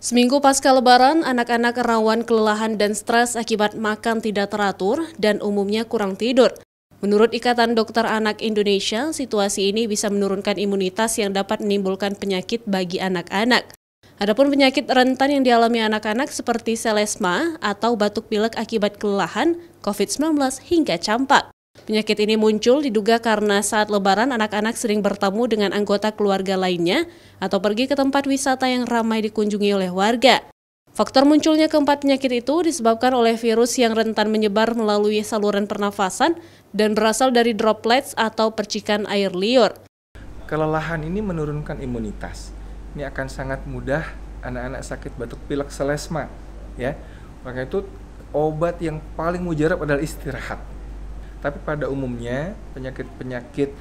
Seminggu pasca Lebaran, anak-anak rawan kelelahan dan stres akibat makan tidak teratur dan umumnya kurang tidur. Menurut Ikatan Dokter Anak Indonesia, situasi ini bisa menurunkan imunitas yang dapat menimbulkan penyakit bagi anak-anak. Adapun penyakit rentan yang dialami anak-anak seperti selesma atau batuk pilek akibat kelelahan, COVID-19 hingga campak. Penyakit ini muncul diduga karena saat Lebaran anak-anak sering bertemu dengan anggota keluarga lainnya atau pergi ke tempat wisata yang ramai dikunjungi oleh warga. Faktor munculnya keempat penyakit itu disebabkan oleh virus yang rentan menyebar melalui saluran pernafasan dan berasal dari droplets atau percikan air liur. Kelelahan ini menurunkan imunitas. Ini akan sangat mudah anak-anak sakit batuk pilek selesma, ya. Maka itu obat yang paling mujarab adalah istirahat. Tapi pada umumnya penyakit-penyakit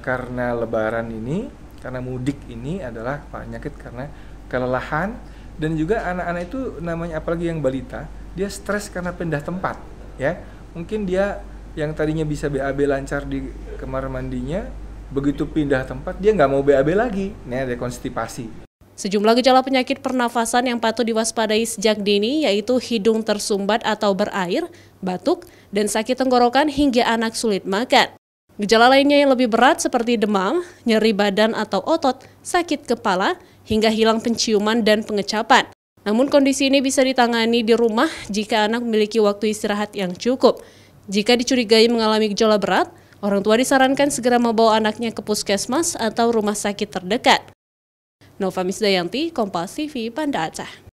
karena lebaran ini, karena mudik ini adalah penyakit karena kelelahan, dan juga anak-anak itu namanya apalagi yang balita, dia stres karena pindah tempat, ya. Mungkin dia yang tadinya bisa BAB lancar di kamar mandinya, begitu pindah tempat dia nggak mau BAB lagi, ada konstipasi. Sejumlah gejala penyakit pernafasan yang patut diwaspadai sejak dini yaitu hidung tersumbat atau berair, batuk, dan sakit tenggorokan hingga anak sulit makan. Gejala lainnya yang lebih berat seperti demam, nyeri badan atau otot, sakit kepala, hingga hilang penciuman dan pengecapan. Namun kondisi ini bisa ditangani di rumah jika anak memiliki waktu istirahat yang cukup. Jika dicurigai mengalami gejala berat, orang tua disarankan segera membawa anaknya ke puskesmas atau rumah sakit terdekat. Nova Misdayanti, Kompas TV, Banda Aceh.